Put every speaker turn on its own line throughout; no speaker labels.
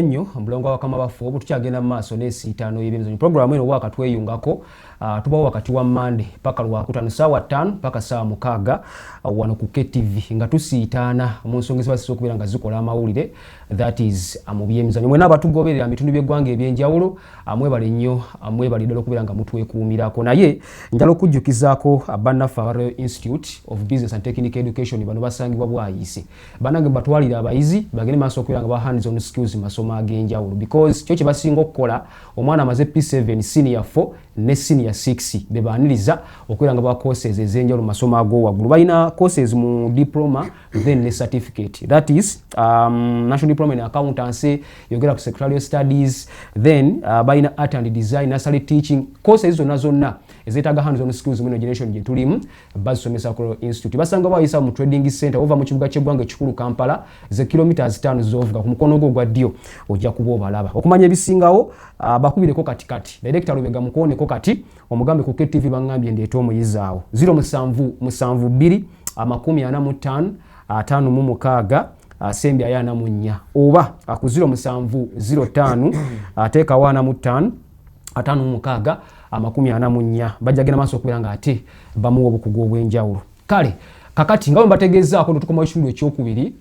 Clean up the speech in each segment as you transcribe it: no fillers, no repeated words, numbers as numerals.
nnyo mulongo wakama bafu obu tukyagenda mu maaso n'esiitaano y'ebyemizannyo programu eno waka tweyungako tubawo wakati wa Monday paka Lwakutaano ssaawa 5 paka ssaawa 6 wano ku KTV nga tusiitaana mu nsonga ezibasiza okubeera nga zikola amawulire that is mu byemizannyo mwena abatugoberera mitundu by'eggwanga ebyenjawulo mwebale nnyo mwebale ddala okubeera nga mutwekuumirako naye njala okujjukizaako bannaffe aba Royal Institute of Business and Technical Education bano basangibwa bwayise bannange batwalira abayizi bagende maaso okubeera nga ba hands on skills masomo ag'enjawulo because kyo kye basinga okukola omwana amaze P7 senior 4 ne senior 6 bebaniriza okubeera nga ba courses ez'enjawulo masomo ag'owaggulu balina courses mu diploma then ne certificate that is national diploma in accountancy yogera ku secretarial studies then balina art and design nursery teaching courses zonna ezetaga hands on skills mu generation gye tulimu basomesa ku institute basanga bayisa mu trading center over mu kibuga ky'eggwanga ekikulu Kampala ze kilometers 5 zovuga ku mukono gwo gwa ddyo ojja kuba obalaba okumanya ebisingawo bakubireko katikati director Lubega mukooneko kati omugambe ku KTV bangambye ndeeta omuyizi awo 0772 45 56 sembi ayana munya oba ku 0705 teeka wana mu 5 56 44 bajagena maaso okubeera nga ate bamuwa obukugu obw'enjawulo kale kakati nga bwe mbategezaako tutukoma ekitundu ekyokubiri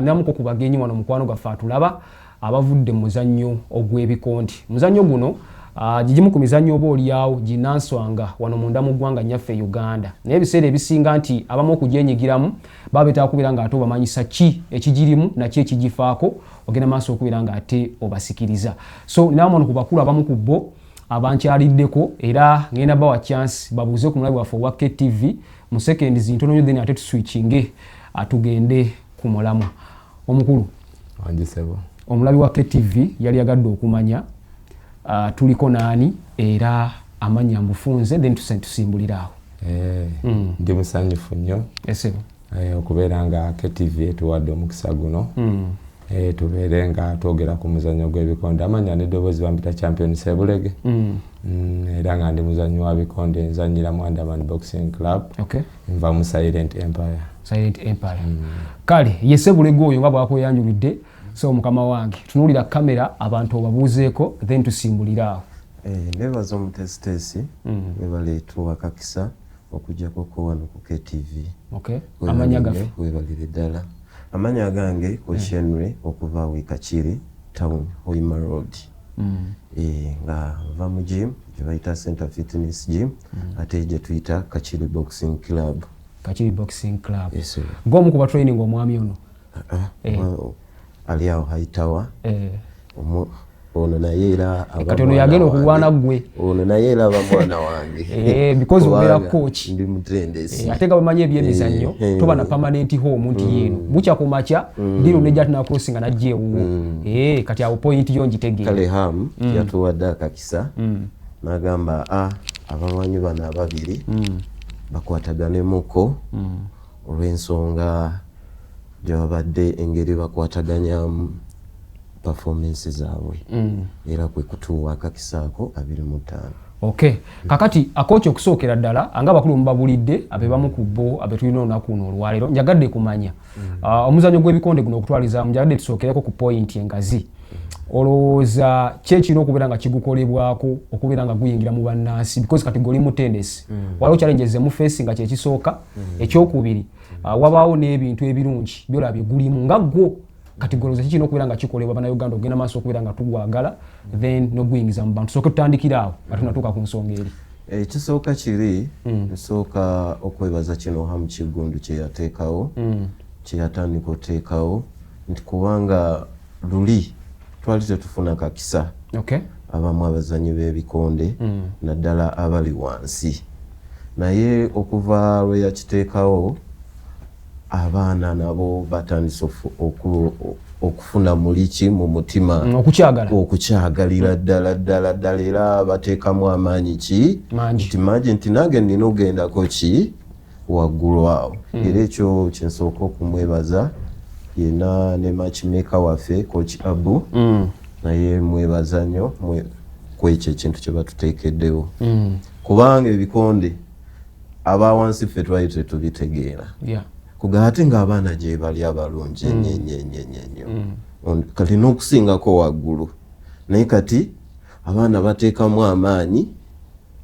namuko ku bagenyi wano mukwano gaffe atulaba abavudde mu muzannyo ogw'ebikonde muzannyo guno gigimu ku mizannyo oba olyawo ginanswanga wano munda mu ggwanga nyaffe Uganda naye ebiseera ebisinga nti abamu okugyenyigiramu baba betaaga okubeera nga ate obamanyisa ki ekigirimu naki ekigifaako ogenda maaso okubeera nga ate obasikiriza so namu wano ku bakulu abamu ku bo abankyaliddeko era ngenda bawa chance babuuze ku mulabi waffe owa KTV mu seconds ntono nyo then ate tuswitchinge atugende ku mulamwa omukulu
wanjisebo
omulabi wa KTV yali yagadde okumanya tuliko nani era amanya mbufunze then tusimbulirawo
ndi musanyufu nnyo
esebo
okubeera nga KTV etuwadde omukisa guno tubeere nga twogera ku muzannyo gw'ebikonde amanya n'eddoboozi bampita champion Sebulege era nga ndi muzannyo wa bikonde nzannyira mu Andaman Boxing Club nva mu Silent Empire kale ye Sebulege oyo nga bwakweyanjulidde so mukama wange tunuulira kamera abantu obabuuzeeko then tusimbuliraawo
nebaza omutesitesi webaleetu wakakisa okujjako ko wano ku KTV
amanya gaffe
webalire ddala amanya gange Koshenwe okuva Wikachiri town Hoima Road nga va mu gym gye bayita Center Fitness Gym ate gye tuyita Kachiri Boxing Club ng'omu ku batraining omwami ono ali awo hayitawa ono naye era
katono yagenda okulwana gwe
ono naye era aba mwana wange
because obeera coach
ndi mutendesi
ate nga bamanye ebyemizannyo toba na permanent home nti yeno bukya ku makya ndiro nejja tuna crossinga najja ewuwo kati awo point yo ngitegeera
kale ham yatuwadde akakisa n'agamba abamanyi bano ababiri bakwataganemuko olw'ensonga gyabadde engeri bakwataganyamu performance zaabwe era kwe kutuwa akakisaako 25
kakati akooki okusookera ddala anga abakulu mubabulidde abe bamu ku bo abe tulina olunaku luno olwaleero njagadde kumanya omuzannyo gw'ebikonde guno okutwaliza njagadde tusookereko ku point engazi olowooza ki ekirina okubeera nga kigukolebwako okubeera nga guyingira mu bannansi because kati goli mutendesi waliwo challenges mu face nga kyekisooka ekyokubiri wabaawo n'ebintu ebirungi byolabye gulimu nga gwo kati golooza kikirina okubeera nga kikolebwa bannayuganda okugenda maaso okubeera nga tugwagala then n'oguyingiza mu bantu sooke tutandikira awo nga tunatuuka ku nsonga eri
ekisooka kiri nsooka okwebaza kino hamu kigundu kyeyateekawo kyeyatandika oteekawo nti kubanga luli twali tetufuna kakisa abamu abazanyi b'ebikonde naddala abali wansi naye okuva lwe yakiteekawo abaana nabo batandise okufuna muliki mu mutima okukyagalira ddala era bateekamu amaanyi ki nti manje nti nange nina ogendako ki waggulu awo era ekyo kyensooka okumwebaza yena ne matchmaker waffe coach Abu naye mwebaza nnyo kwekyo ekintu kye batuteekeddewo kubanga ebikonde abawansi ffe twali tetubitegeera kugate ng'abaana gye bali abalungi ennyo kati n'okusingako waggulu naye kati abaana bateekamu amaanyi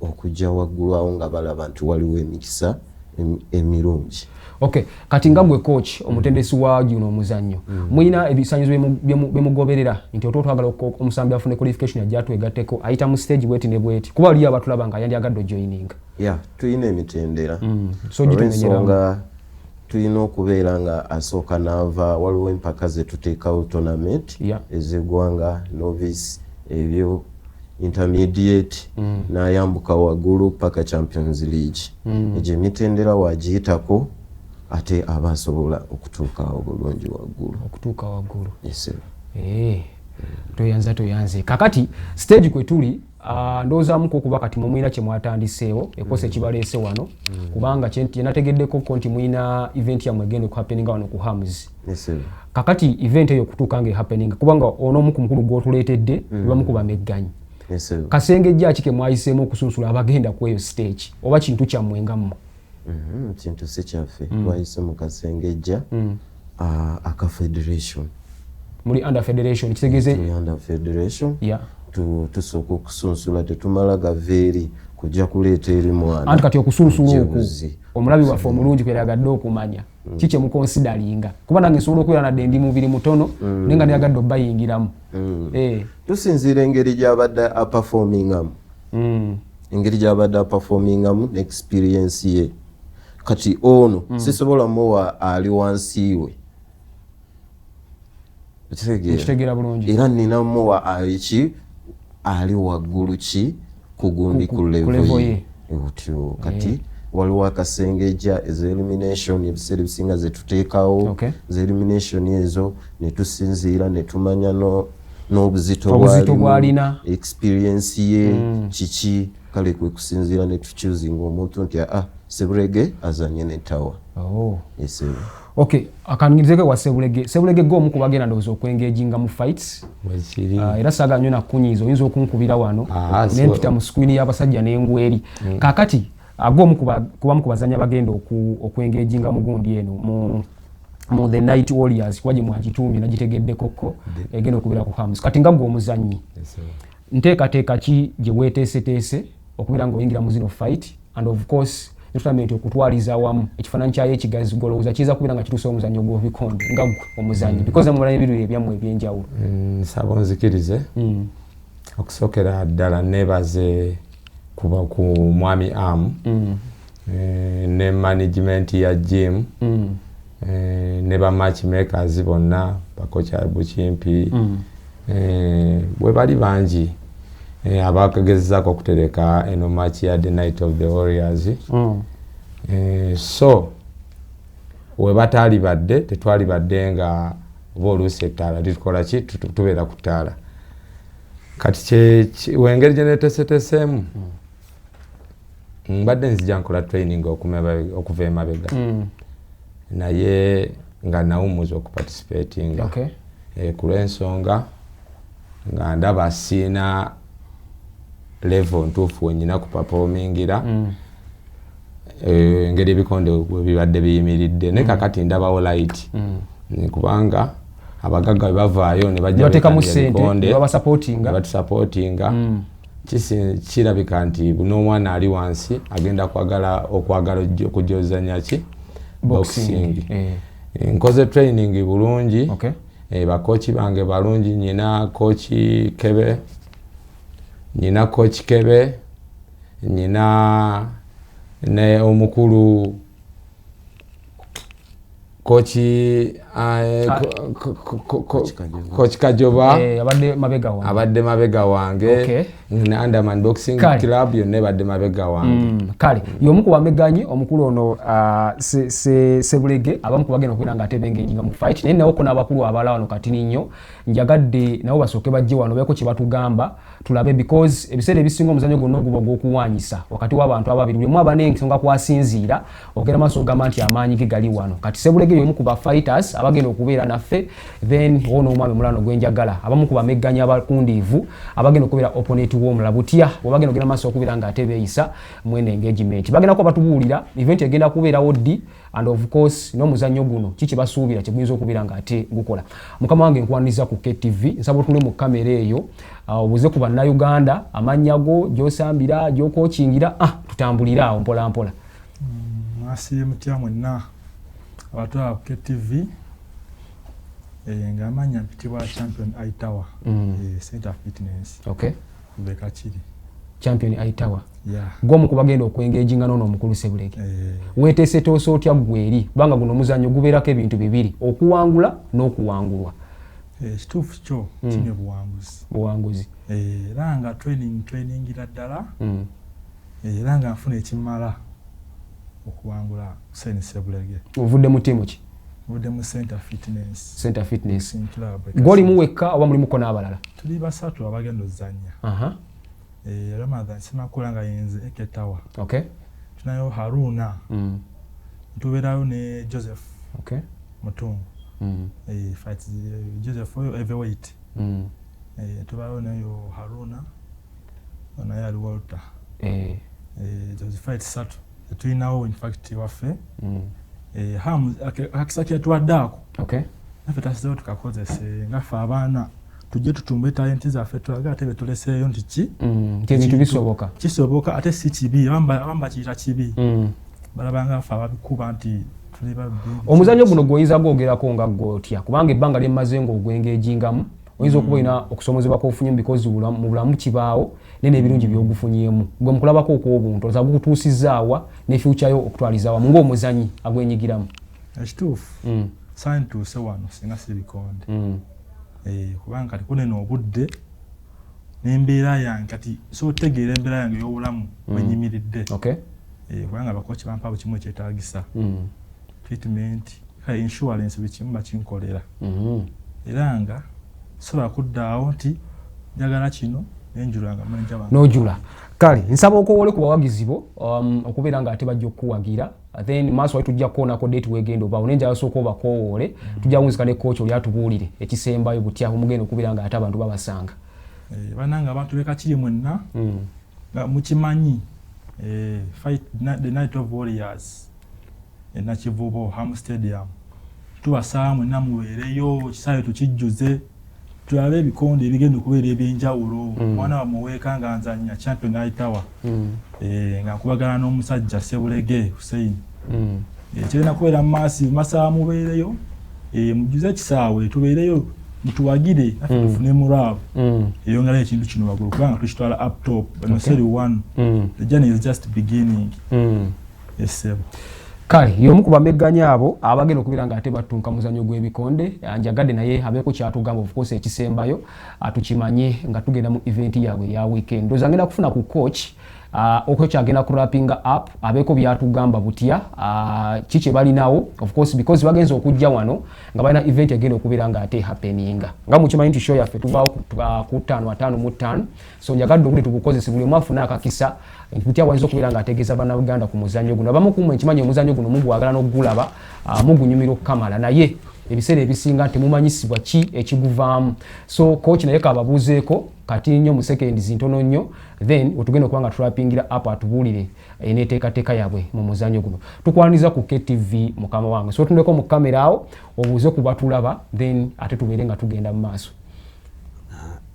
okujja waggulu awo nga balaba nti waliwo emikisa emirungi.
Okay, kati nga gwe coach omutendesi wa guno omuzannyo muyina ebisanyizo byemugoberera nti otwagala omusambi afune qualification ajja twegatteko ayita mu stage bweti ne bweti kuba aliyo abatulaba nga yandyagadde joining
tuyina emitendera
so gitumenyera
tuyina okubeera nga asooka naava waliwo empaka ze tuteekawo tournament ez'eggwanga novice ebyo intermediate n'ayambuka waggulu paka Champions League egyo emitendera wagiyitako ate aba asobola okutuuka obulungi waggulu. Yes.
Toyanze kakati stage kwe tuli ndowoozamuko okuba kati mumwina kye mwatandiseewo ekose ekibaleese wano kubanga kyenategeddeko ko nti mwina event yammwe egenda okuhappeninga wano ku Hams. Kakati event eyo okutuuka nga ehappeninga kubanga onoomu ku mukulu gw'otuleetedde bamukuba megganyi kasengejja ki ke mwayiseemu okusunsula abagenda ku eyo stage oba kintu kyammwe nga mmwe?
Kintu si kyaffe twayise mu kasengejja aka federation
muli under federation kitegeeze
under federation tusooka okusunsula tetumala gaveeri kujja kuleeta eri mwana
anti kati okusunsula okwo omulabi waffe omulungi kweragadde okumanya kiki mukonsidalinga kuba nange nsobola okubeera nadde ndi mubiri mutono naye nga neyagadde obbayingiramu
tusinziira engeri gy'abadde aperformingamu n'experience ye kati ono sisobola muwa ali wansi we
ekitegeera bulungi
era nina muwa ali waggulu ki kugundi ku level ye otyo kati waliwo akasengejja ez'elimination ebiseera ebisinga zetuteekawo z'elimination ezo ne tusinziira ne tumanya n'obuzito bwalina experience ye kiki kale kwe kusinziira ne tukyuzinga omuntu nti Sebulege azanye ne Tower. Yes.
Okay, akangirizeke wa Sebulege go omu kubagenda ndowooza okwengeginga mu fights era saaga nnyo nakunyiiza oyinza okunkubira wano nempita mu screen y'abasajja n'engweri kakati ago kubamu kubazanya bagenda okwengeginga mu gundi eno mu the Night Warriors kwaje mwagitumbi nagitegeddekoko egenda okubira ku Hams kati nga gwe omuzannyi nteekateeka ki gye weeteeseteese okubeera ng'oyingira mu zino fight and of course tournament okutwaliza wamu ekifaananyi kyayo ekigazi golowooza kiza kubeera nga kituusa omuzannyo gw'obikonde nga gwe omuzannyi because mumala ebiru ebyammwe ebyenjawulo.
Nsaba onzikirize okusookera ddala neebaze kuba ku mwami Am ne management ya gym ne ba matchmakers bonna bakocha Bukimpi bwe bali bangi abakagezzaako okutereka eno match ya the Night of the Warriors so we bataali badde tetwali badde nga oba oluusi ettaala litukola ki tubeera ku ttaala kati wengeri gye neeteeseteeseemu mbadde nzija nkola training okuva emabega naye nga nawumuza okuparticipatinga ku lw'ensonga nga ndaba siina level ntuufu wenyina kupafomingira engeri ebikonde bibadde biyimiridde naye kakati ndabawo light kubanga abagagga bwe bavaayo ne batusupportinga kirabika nti n'omwana ali wansi agenda okwagala okujozanya ki boxing nkoze training bulungi bakochi bange balungi nyina kochi Kebe nyina ne omukulu kochi Kajoba abadde mabega wange na Underman Boxing Club yonna badde mabega wange
kale y'omu ku bameganyi omukulu ono Sebulege abamu ku bagenda okubeera nga atebengenga mu fight naye nawo kuna abakulu abala wano kati nnyo njagadde nabo basooke bajje wano beeko kye batugamba tulabe because ebiseera ebisinga omuzannyo gwonna oguba ogw'okuwanyisa wakati w'abantu ababiri buli omu aba n'ensonga kwasinziira ogenda maaso ogamba nti amaanyi ge gali wano kati Sebulege Muzanyo omu ku ba fighters abagenda okubeera naffe, then ono omwami mulano gwenjagala abamu ku bamegganya abakundiivu abagenda okubeera opponent w'omulala butya bw'abagenda okugenda maaso okubeera ng'ate beeyisa mwene engagement. Bagenda kuba batubuulira event egenda kubeerawo ddi and of course n'omuzannyo guno kiki basuubira kye guyinza okubeera ng'ate gukola. Mukama wange nkwaniriza ku KTV nsaba otule mu kamera eyo obuze ku bannayuganda amannya go gy'osambira gy'okookingira tutambulire awo mpola mpola.
Mwasiye mutya mwenna abatwala ku KTV ng'amanya mpitibwa Champion Eye Tower Center Fitness.
Okay.
Mbeka kiri
Champion Eye Tower.
Yeah.
Gwomu kubagenda okwengeginga n'ono omukulu Sebulege. Weeteese toosa otya gweri kubanga guno omuzannyo gubeerako ebintu bibiri okuwangula n'okuwangulwa.
Kituufu kyo kine buwanguzi. Era nga trainingira ddala era nga nfuna ekimala okuwangula Hussein Sebulege.
Ovudde mu ttiimu ki?
Ovudde mu Center Fitness.
Center Fitness. Goli muwekka oba mulimuko n'abalala?
Tuli basatu abagenda ozannya. Ramadan Simakula nga yenze Eke Tower.
Okay.
Tunayo Haruna. Tubeerayo ne Joseph.
Okay.
Mutungu. Fight Joseph heavyweight. Tubayo nayo Haruna. Nayo ali Walter. Joseph fight satu. Tulinawo in fact waffe. Akisaki tuwaddaako.
Okay.
Naffe tasizeewo tukakozese ngaffe abaana tujje tutumbe talenti zaffe tulaga ate betuleseeyo nti ki
ebintu bisoboka
kisoboka ate si kibi abamba kiyita kibi balabanga affe ababikuba nti tuli babbi.
Omuzannyo guno gw'oyinza gwogerako nga gwotya kubanga ebbanga lyemmaze ng'ogwengejingamu oyinza okuba olina okusomozebwako ofunye because mu bulamu kibaawo n'ebirungi by'ogufunyemu gwe mukulabako okw'obuntu olowooza gukutuusizaawa ne future yo okutwalizaawa mu ng'omuzannyi agwenyigiramu.
Ekituufu saani tuuse wano singa si bikonde kubanga kati kuneno obudde n'embeera yange kati so otegeera embeera yange ey'obulamu wenyimiridde.
Okay.
Kubanga abakoci bampa buli kimu ekyetaagisa treatment kale insurance buli kimu bakinkolera era nga sobola kuddaawo nti njagala kino nenjulanga manja wange
n'ojula. Kale nsaba okowole ku bawagizi bo okubeera ng'ate bajja okuwagira then maaso wali tujja kukoonako date wegenda obaawo nenjala sooka obakowoole tujja kunzika ne coach oli atubuulire ekisembayo butya omugenda okubeera ng'ate abantu babasanga.
Bananga abantu bekakiri mwenna nga mukimanyi fight the night of warriors Nakivubo Ham Stadium tubasaba mwenna mubeereyo kisaawe tukijjuze tulabe ebikonde ebigenda okubeera ebyenjawulo omwana wamuweeka nga nzannya Champion Eye Tower nga nkubagana n'omusajja Sebulege Hussein kirina kubeera mu masaba mubeereyo mujjuze ekisaawe tubeereyo mutuwagire naffe tufune muraabu eyongerayo ekintu kino waggulu kubanga tukitwala up top seri one the journey is just beginning. Esebo
kale y'omu ku bamegganya abo abagenda okubeera ng'ate batunka muzannyo gw'ebikonde njagadde naye abeeko kyatugamba of course ekisembayo atukimanye nga tugenda mu event yaabwe ya weekend ndowooza ngenda kufuna ku coach coach agenda ku wrapping up abeeko byatugamba butya kiki balinawo of course because bagenza okujja wano nga balina event egenda okubeera ng'ate happeninga nga mukimanyi nti show yaffe tuvaawo ku 5 so njagadde obudde tubukozese buli omu afuna akakisa butya wayinza okubeera ng'ategeeza bannayuganda ku muzannyo guno abamu kumwe nkimanyi omuzannyo guno mugwagala n'ogulaba mugunyumira okukamala naye ebiseera ebisinga nti mumanyisibwa ki ekiguvaamu so coach naye kababuuzeeko kati nnyo mu seconds ntono nnyo then otugenda okuba nga tulapingira up atubuulire n'enteekateeka yaabwe mu muzannyo guno tukwaniriza ku KTV mukama wange so tundeko mu kamera awo obuuze ku batulaba then ate tubeere nga tugenda mu maaso.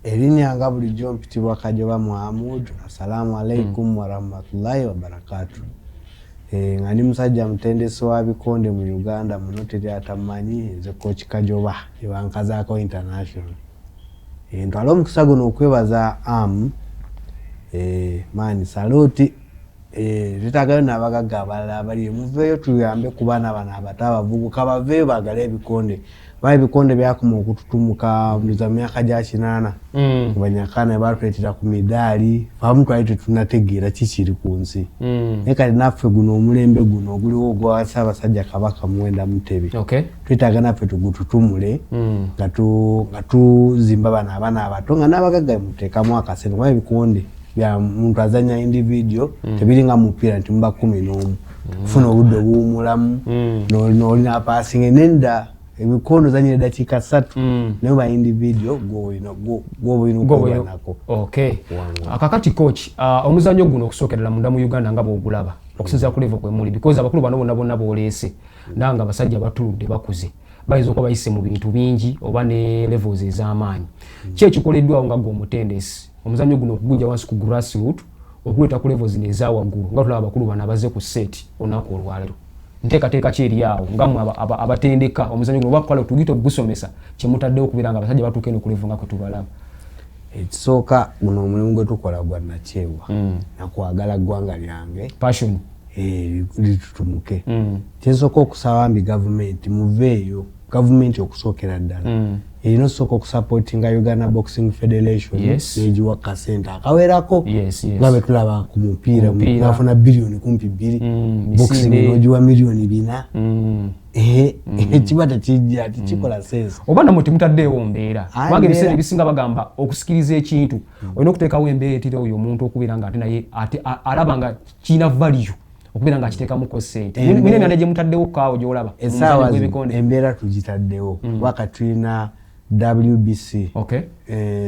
Erinnya nga bulijjo mpitibwa Kajoba Muhammad. Assalamu alaikum warahmatullahi wabarakatuh. Nga ndi musajja mutendesi wa bikonde mu Uganda muno teri atamanyi nze coach Kajoba ebankazaako international. Ntwala omukisa guno okwebaza mani saluti tutagayo n'abagagga abalala abali muveeyo tuyambe ku baana bano abato abavubuka baveeyo bagale ebikonde baye ebikonde byakoma okututumuka za myaka gya 8 kubanyakana batuleetera ku midaali abamu twali tetunategeera kikiri ku nsi naye kati naffe guno omulembe guno oguliwo ogwa Ssaabasajja Kabaka Muwenda Mutebi twetaaga naffe tugututumule nga tuzimba bano abaana abato nga n'abagagga muteekamu akasente kuba ebikonde bya muntu azanya individual tebiringa mupiira nti muba 11 funa obudde obuwumulamu n'olina passing nenda ebikondo zanyira dakiika 3 naye ba individual gw'olina okubanako.
Okay. Akakati coach, omuzannyo guno okusookerera munda mu Uganda nga bw'ogulaba okusinziira ku level kwemuli because abakulu bano bonna booleese nanga abasajja batuludde bakuze bayinza okuba bayise mu bintu bingi oba ne levels ez'amaanyi. Ki ekikoleddwawo nga gw'omutendesi omuzannyo guno okugunja wansi ku grassroot okuleeta ku levels eza waggulu nga tulaba abakulu bano abaze ku set olunaku olwaleero nteekateeka ki eri awo nga mmwe abatendeka omuzannyo guno oba kale tugite okugusomesa kye mutaddewo okubeera nga abasajja batuuka eno ku level nga kwe tubalaba.
Ekisooka guno omulimu gwe tukola gwa nakyewa nakwagala ggwanga lyange
passion
litutumuke. Kyensooka okusaba mbi gavumenti muveeyo gavumenti okusookera ddala erina osooka okusupportinga Uganda Boxing Federation n'egiwa kasente akawerako nga bwe tulaba ku mupiira nafuna biliyoni kumpi 2 boxing n'ogiwa miliyoni 4 kiba tekijja tikikola sense
oba namwe temutaddeewo mbeera kubanga ebiseera ebisinga bagamba okusikiriza ekintu olina okuteekawo embeera etira oyo omuntu okubeera nga ate naye alaba nga kirina value okubeera nga akiteekamuko sente minene gye mutaddewo kaawo gy'olaba
essaawa embeera tugitaddewo waka tulina WBC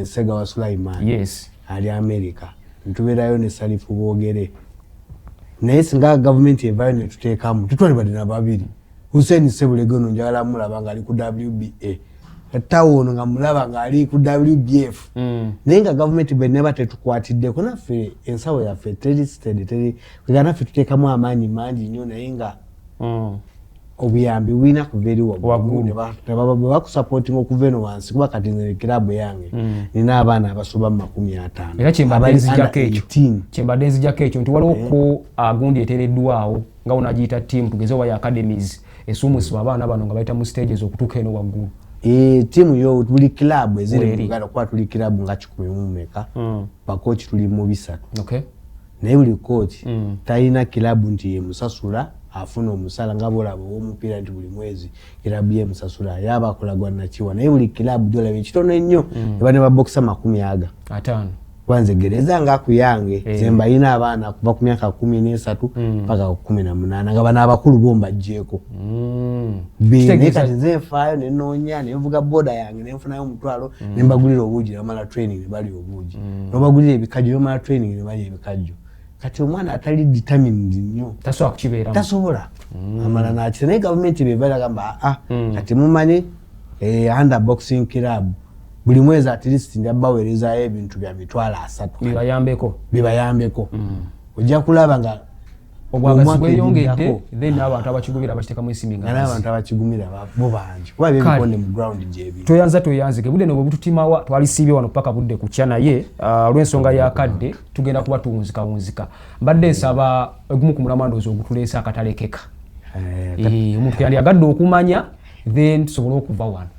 Segawa Sulaiman ali America ntubeerayo ne Salifu Boogere naye singa gavumenti evaayo ne tuteekamu tutwalibadde na babiri Hussein Sebulege ono njagala mulaba nga ali ku WBA tawo ono nga mulaba nga ali ku WBF naye nga gavumenti beneba tetukwatiddeko naffe ensawo yaffe teristed naffe tuteekamu amaanyi mangi nnyo naye nga obuyambi bwina kuva eri waggulu bakusupportinga okuva eno wansi kuba kati nze kirabu yange nina abaana abasoba mu 50
era kyembadde nzijjako ekyo nti waliwo ko gundi eteereddwawo nga onagiyita tiimu tugeze owayo academies esuumusibwa abaana bano nga bayita mu stages okutuuka eno waggulu.
Tiimu yo buli kilabu eziri mu Uganda kuba tuli kilabu nga 10 mumeka bakochi tuli mu 3 naye buli kochi talina kilabu nti yemusasula afuna omusala nga bolaba ow'omupiira nti buli mwezi kilabu yemusasula yaba akolagwa nakiwa naye buli kilabu gyolaba ekitono ennyo eba ne babokisa 50 kwanze gereza nga kuyange zemba yina abaana kuva ku myaka 13 mpaka 18 nga bana abakulu bomba jjeko bine kati nzeefaayo nenoonya nenvuga boda yange nenfunayo omutwalo nembagulira obuugi nebamala training ne bali obuugi nobagulira ebikajjo nebamala training ne bali ebikajjo kati omwana atali determined nnyo
tasobola kukibeeramu
tasobola amala nakita naye gavumenti bebala gamba kati mumanyi under boxing club buli mwezi at least ndabaweerezayo ebintu bya mitwalo 3 bibayambeko ojja kulaba nga
obwagazi bweyongedde then abantu abakigumira bakiteekamu ensimbi nga
abantu abakigumira bo bangi kuba bebikonde mu ground gyebi
toyanzike budde nobwe bututimawa twalisiibye wano paka budde ku kya naye olw'ensonga yakadde tugenda kuba tuwunzikawunzika mbadde nsaba egumu ku mulamandoozi ogutuleesa akatalekeka omuntu yandiyagadde okumanya then tusobole okuva wano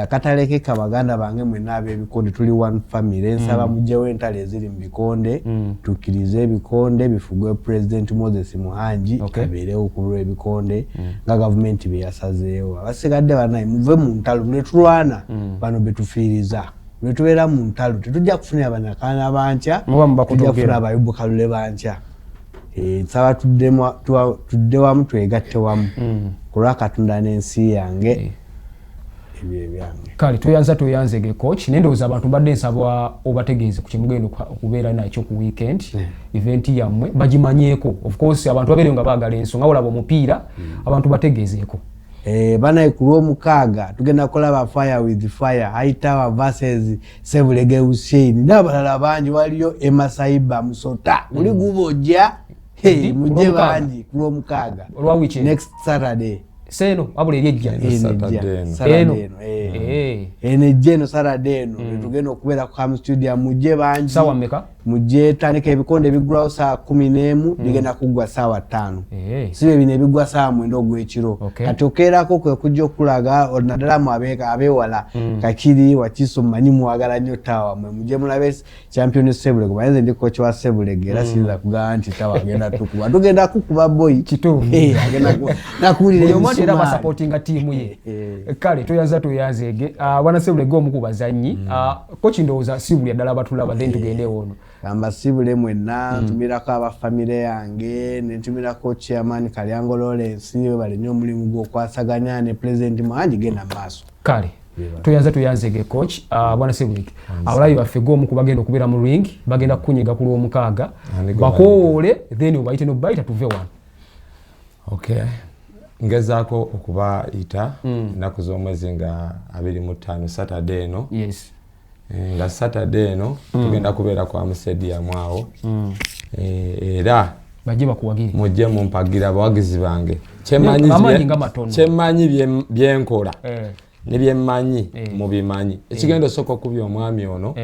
akatalekeka baganda bange mwenna ab'ebikonde tuli one family ensaba mujjewo entalo eziri mu bikonde tukkirize ebikonde bifugwe President Moses Muhangi abeerewo ku lw'ebikonde nga gavumenti beyasazeewo abasigadde banaye muve mu ntalo netulwana bano betufiiriza betubeera mu ntalo tetujja kufunira banyakaana bankya tujja kufuna abayubukalule bankya nsaba tudde wamu twegatte wamu ku lwa Katonda n'ensi yange
kale toyanzege coach nendowooza abantu mbadde nsaba obategeeze ku kyemugenda okubeera nakyo ku weekend event yammwe bagimanyeeko of course abantu babeereyo nga baagala ensonga olaba omupiira abantu bategeezeeko
banaye ku lw'omukaaga tugenda kulaba fire with fire High Tower versus Sebulege Hussein n'abalala bangi waliyo Emasaiba Musota muli gubojja mujje bangi ku lw'omukaaga next Saturday
seno abule ejja
eno Saturday eno tugenda okubeera ku Ham Studio mujje bangi
sawa mmeka
mujje tandika ebikonde ebigulawo saa 11 bigenda kuggwa saawa 5 sibe bino ebigwa saa 9 ogw'ekiro kati okeerako kwe kujja okulaga naddala mu abeewala kakiri wakiso mmanyi muwagala nnyo tawa mwe mujje mulabe champion Sebulege bayenze ndi kocha wa Sebulege era sinza kugamba nti tawa agenda tukuba tugenda kukuba boy
kituufu
agenda nakuwulira
omuntu era basupportinga tiimu ye kale toyanzege wana Sebulege omu ku bazannyi kochi ndowooza si buli ddala batulaba then tugende ono
kamba sibule mwenna ntumirako abafamile yange nentumirako chairman Kalyango Lawrence bali nnyo omulimu gw'okwasaganya ne president Mwangi genda maaso
kale tuyanzege coach bwana Sebulege abalayi baffe gomu kubagenda okubeera mu ring bagenda kukunyiga ku lw'omukaaga bakoole then obayite nobayita tuve wano.
Okay, ngezaako okubayita ennaku z'omwezi nga 25 Saturday eno.
Yes.
Nga Saturday eno tugenda kubeera kwa stadium awo era
bajje bakuwagire
mujje mumpagira abawagizi bange kyemmanyi byenkola ne byemmanyi mubimanyi ekigendo soko kubya omwami ono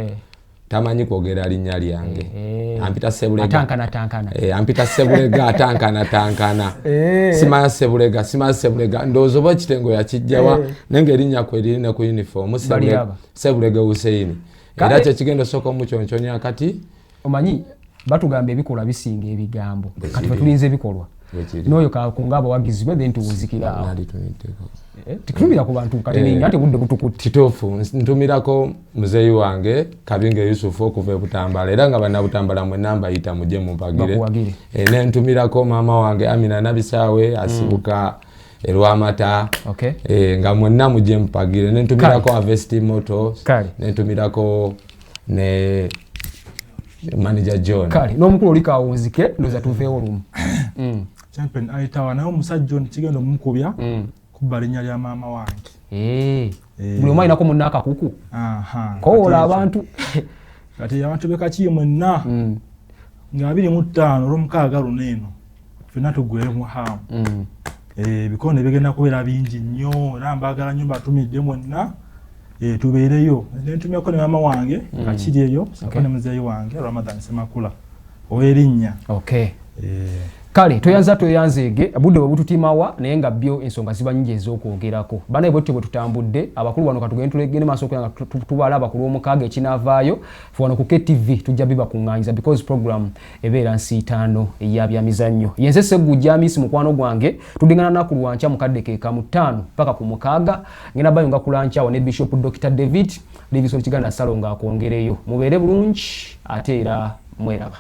tamanyi kwogera linnya lyange ampita Sebulega ampita Sebulega atankana simanya Sebulega ndowooza oba ekitengo yakijjawa nenge erinnya kwe lirina ku uniform Sebulega Hussein era kye kigendo soko mukyonconya kati
omanyi batugamba ebikola bisinga ebigambo kati batulinze ebikolwa n'oyo kakunga abawagizi be then tuwuzikira awo titumira ku bantu kati ninga ate budde butukuti
kituufu ntumirako muzeeyi wange Kabinge Yusufu okuva e Butambala era nga bannabutambala mwenna mbayita mujje mumpagire ne ntumirako maama wange Amina Nabisaawe asibuka Elwamata nga mwenna mujje mpagire ne ntumirako Avesti Moto ne ntumirako ne manager John
kale n'omukulu oli kawunzike ndoza tuveewo lumu
champion ayitawa naye omusajja ono kigenda omukubya kubba linnya lya maama wange
buli omu alinako munna akakuku koola abantu
kati abantu bekakiye mwenna nga 25 olw'omukaaga luno eno ffenna tuggweemu hamu ebikonde bigenda kubeera bingi nnyo era mbaagala nnyo batumidde mwenna tubeereyo nentumyako ne maama wange kakiri eyo sako ne muzeeyi wange Ramadan Semakula ow'erinnya kale toyanzeege budde bwe bututimawa naye nga byo ensonga ziba nnyingi ez'okwogerako banaye bwe tutambudde abakulu bano katugende tulegende maaso okugira nga tubalaba ku lw'omukaaga ekinaavaayo fe wano ku KTV tujja bibakuŋŋaanyiza because program ebeera nsiitaano eyabyamizannyo yenze Sseggujja Amisi mukwano gwange tuddingana naku lwankya mukadde ke kamu 5 paka ku mukaaga ngenda bayunga ku lankyawo ne Bishop Dr. David Livingstone Kiganda Salo ng'akwongereyo mubeere bulungi ate era mweraba.